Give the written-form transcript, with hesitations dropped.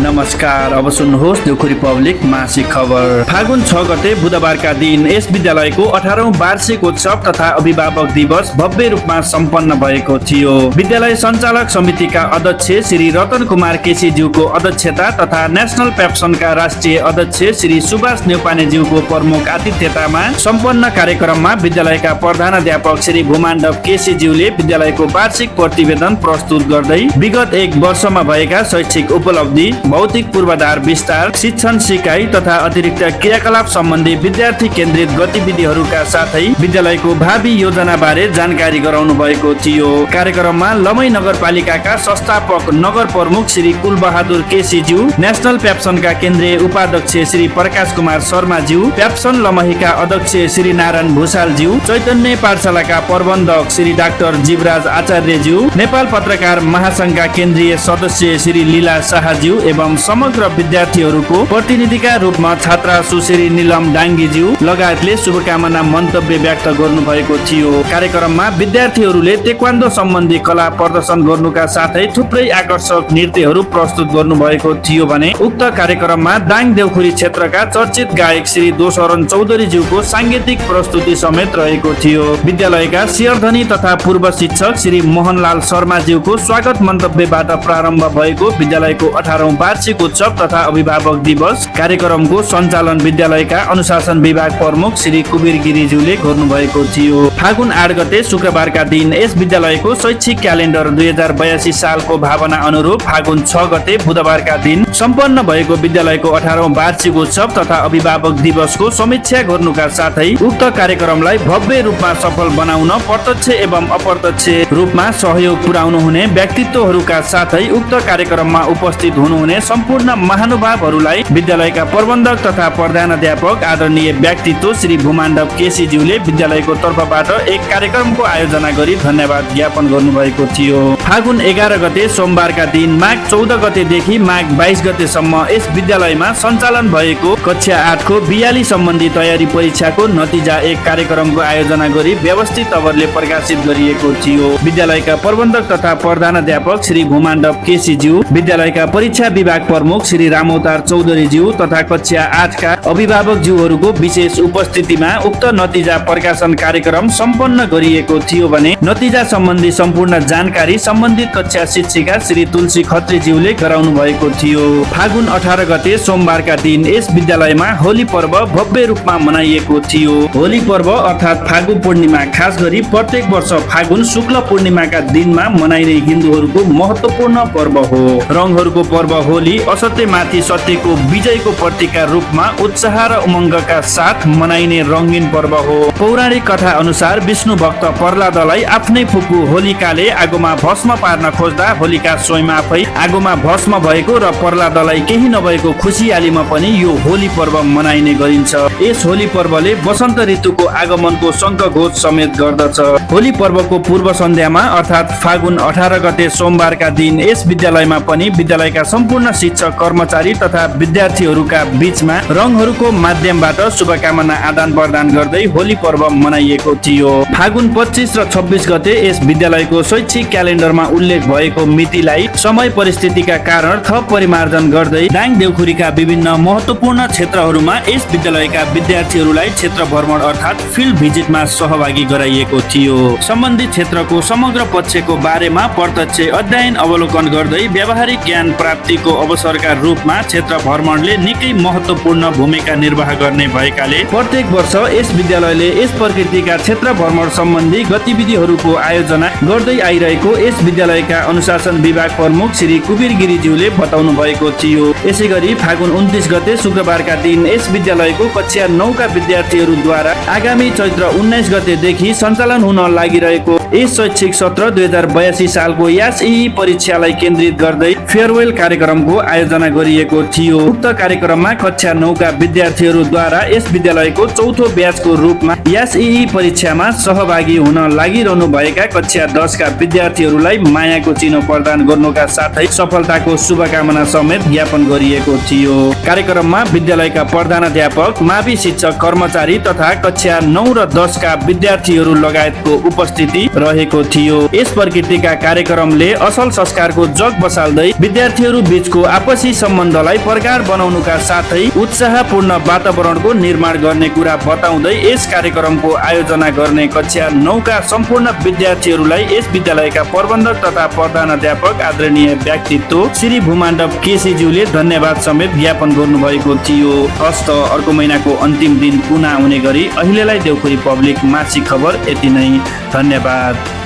नमस्कार, अब सुन्नुहोस् देउखुरी पब्लिक मासिक खबर। फागुन 6 गते बुधबारका दिन यस विद्यालयको 18औं वार्षिक उत्सव तथा अभिभावक दिवस भव्य रूपमा सम्पन्न भएको थियो। विद्यालय सञ्चालक समितिका अध्यक्ष श्री रतन कुमार केसीज्यूको अध्यक्षता तथा नेशनल पेप्सनका राष्ट्रिय अध्यक्ष श्री सुभाष न्यौपानेज्यूको प्रमुख आतिथ्यतामा सम्पन्न कार्यक्रममा विद्यालयका प्रधानाध्यापक श्री भूमाण्डव केसीज्यूले विद्यालयको वार्षिक प्रतिवेदन प्रस्तुत गर्दै विगत एक वर्षमा भएका शैक्षिक उपलब्धि, भौतिक पूर्वाधार विस्तार, शिक्षण सिकाइ तथा अतिरिक्त क्रियाकलाप सम्बन्धी विद्यार्थी केन्द्रित गतिविधिहरूका साथै विद्यालयको भावी योजना बारे जानकारी गराउनु भएको थियो। कार्यक्रममा लमै नगरपालिकाका संस्थापक नगर प्रमुख श्री कुलबहादुर केसीज्यू, नेशनल पेप्सनका केन्द्रीय उपाध्यक्ष श्री प्रकाश कुमार शर्माज्यू, पेप्सन लमहीका अध्यक्ष श्री नारायण भूषालज्यू, चैतन्य पाठशालाका प्रबन्धक श्री डाक्टर जीवराज आचार्यज्यू, नेपाल पत्रकार महासंघका केन्द्रीय सदस्य श्री लीला शाहज्यू एवं समग्र विद्यार्थीहरूको प्रतिनिधिका रूपमा छात्रा सुश्री नीलम डाङ्गीज्यू लगायतले शुभकामना मन्तव्य व्यक्त गर्नुभएको थियो। कार्यक्रममा विद्यार्थीहरूले तेक्वान्डो सम्बन्धी कला प्रदर्शन गर्नुका साथै थुप्रै आकर्षक नृत्यहरू प्रस्तुत गर्नुभएको थियो भने उक्त कार्यक्रममा दाङ देउखुरी क्षेत्रका चर्चित गायक श्री दोशरण चौधरीज्यूको सांगीतिक प्रस्तुति समेत रहेको थियो। विद्यालयका शेयरधनी तथा पूर्व शिक्षक श्री मोहनलाल शर्माज्यूको स्वागत मन्तव्यबाट प्रारम्भ भएको विद्यालयको 18औं वार्षिक उत्सव तथा अभिभावक दिवस कार्यक्रमको सञ्चालन विद्यालयका अनुशासन विभाग प्रमुख श्री कुबीर गिरिज्यूले गर्नुभएको थियो। फागुन 8 गते शुक्रबारका दिन यस विद्यालयको शैक्षिक क्यालेन्डर 2082 सालको भावना अनुरूप फागुन 6 गते बुधबारका दिन सम्पन्न भएको विद्यालयको 18औं वार्षिक उत्सव तथा अभिभावक दिवसको समीक्षा गर्नुका साथै उक्त कार्यक्रमलाई भव्य रूपमा सफल बनाउन प्रत्यक्ष एवं अप्रत्यक्ष रूपमा सहयोग पुर्याउनु हुने व्यक्तित्वहरूका साथै उक्त कार्यक्रममा उपस्थित हुनुहुने सम्पूर्ण महानुभावहरूलाई विद्यालयका प्रबन्धक तथा प्रधानाध्यापक आदरणीय व्यक्तित्व श्री भूमाण्डव केसीज्यूले विद्यालयको तर्फबाट एक कार्यक्रमको आयोजना गरी धन्यवाद ज्ञापन गर्नुभएको थियो। फागुन 11 गते सोमबारका दिन माघ 14 गतेदेखि माघ 22 गतेसम्म यस विद्यालयमा सञ्चालन भएको कक्षा 8 को 42 सम्बन्धी तयारी परीक्षाको नतिजा एक कार्यक्रमको आयोजना गरी व्यवस्थित तवरले प्रकाशित गरिएको थियो। विद्यालयका प्रबन्धक तथा प्रधानाध्यापक श्री भूमाण्डव केसीज्यू, विद्यालयका परीक्षा विभाग प्रमुख श्री रामोतार चौधरीज्यू तथा कक्षा 8 का अभिभावकज्यूहरूको विशेष उपस्थितिमा उक्त नतिजा प्रकाशन कार्यक्रम सम्पन्न गरिएको थियो भने नतिजा सम्बन्धी सम्पूर्ण जानकारी सम्बन्धित कक्षा शिक्षिका श्री तुलसी खत्रीज्यूले गराउनु भएको थियो। फागुन 18 गते सोमबारका दिन यस विद्यालयमा होली पर्व भव्य रूपमा मनाइएको थियो। होली पर्व अर्थात् फागु पूर्णिमा खास गरी प्रत्येक वर्ष फागुन शुक्ल पूर्णिमाका दिनमा मनाइने हिन्दूहरूको महत्त्वपूर्ण पर्व हो। रङहरूको पर्व होली असत्यमाथि सत्यको विजयको प्रतीकका रूपमा उत्साह र उमङ्गका साथ मनाइने रङ्गीन पर्व हो। पौराणिक कथा अनुसार विष्णु भक्त प्रह्लादलाई आफ्नै फुपू होलिकाले आगोमा भस्म पार्न खोज्दा होलिका स्वयं आफै आगोमा भस्म भएको र प्रह्लादलाई केही नभएको खुसियालीमा पनि यो होली पर्व मनाइने गरिन्छ। यस होली पर्वले वसन्त ऋतुको आगमनको शङ्खघोष समेत गर्दछ। होली पर्वको पूर्व सन्ध्यामा अर्थात् फागुन 18 गते सोमबारका दिन यस विद्यालयमा पनि विद्यालयका सम्पूर्ण शिक्षक कर्मचारी तथा विद्यार्थीहरूका बीचमा रङहरूको माध्यमबाट शुभकामना आदान प्रदान गर्दै होली पर्व मनाइएको थियो। फागुन 25 र 26 गते यस विद्यालयको शैक्षिक क्यालेन्डरमा उल्लेख भएको मितिलाई समय परिस्थितिका कारण थप परिमार्जन गर्दै दाङ देउखुरीका विभिन्न महत्त्वपूर्ण क्षेत्रहरूमा यस विद्यालयका विद्यार्थीहरूलाई क्षेत्र भ्रमण अर्थात् फिल्ड भिजिटमा सहभागी गराइएको थियो। सम्बन्धित क्षेत्रको समग्र पक्षको बारेमा प्रत्यक्ष अध्ययन अवलोकन गर्दै व्यावहारिक ज्ञान प्राप्तिको अवसरका रूपमा क्षेत्र भ्रमणले निकै महत्त्वपूर्ण भूमिका निर्वाह गर्ने भएकाले प्रत्येक वर्ष यस विद्यालयले यस प्रकृतिका क्षेत्र भ्रमण सम्बन्धी गतिविधिहरूको आयोजना गर्दै आइरहेको यस विद्यालयका अनुशासन विभाग प्रमुख श्री कुबीर गिरिज्यूले बताउनु भएको थियो। यसैगरी फागुन 29 गते शुक्रबारका दिन यस विद्यालयको कक्षा 9 का विद्यार्थीहरूद्वारा आगामी चैत्र 19 गतेदेखि सञ्चालन हुन लागिरहेको यस शैक्षिक सत्र 2082 सालको एसईई परीक्षालाई केन्द्रित गर्दै फेयरवेल कार्यक्रमको आयोजना गरिएको थियो। उक्त कार्यक्रममा कक्षा 9 का विद्यार्थीहरूद्वारा यस विद्यालयको चौथो ब्याचको रूपमा एसईई परीक्षामा सहभागी हुन लागिरहनु भएका कक्षा 10 का विद्यार्थीहरूलाई मायाको चिनो प्रदान गर्नुका साथै सफलताको शुभकामना समेत ज्ञापन गरिएको थियो। कार्यक्रममा विद्यालयका प्रधानाध्यापक, मावि शिक्षक कर्मचारी तथा कक्षा 9 र 10 का विद्यार्थीहरू लगायतको उपस्थिति रहेको थियो। यस प्रकृतिका कार्यक्रमले असल संस्कारको जग बसाल्दै विद्यार्थीहरू बीच देशको आपसी सम्बन्धलाई प्रगाढ बनाउनुका साथै उत्साहपूर्ण वातावरणको निर्माण गर्ने कुरा बताउँदै यस कार्यक्रमको आयोजना गर्ने कक्षा 9 का सम्पूर्ण विद्यार्थीहरूलाई यस विद्यालयका प्रबन्धक तथा प्रधानाध्यापक आदरणीय व्यक्तित्व श्री भूमाण्डव केसीज्यूले धन्यवाद समेत ज्ञापन गर्नुभएको थियो। हस्त अर्को महिनाको अन्तिम दिन पुनः आउने गरी अहिलेलाई देउखुरी पब्लिक मासिक खबर यति नै। धन्यवाद।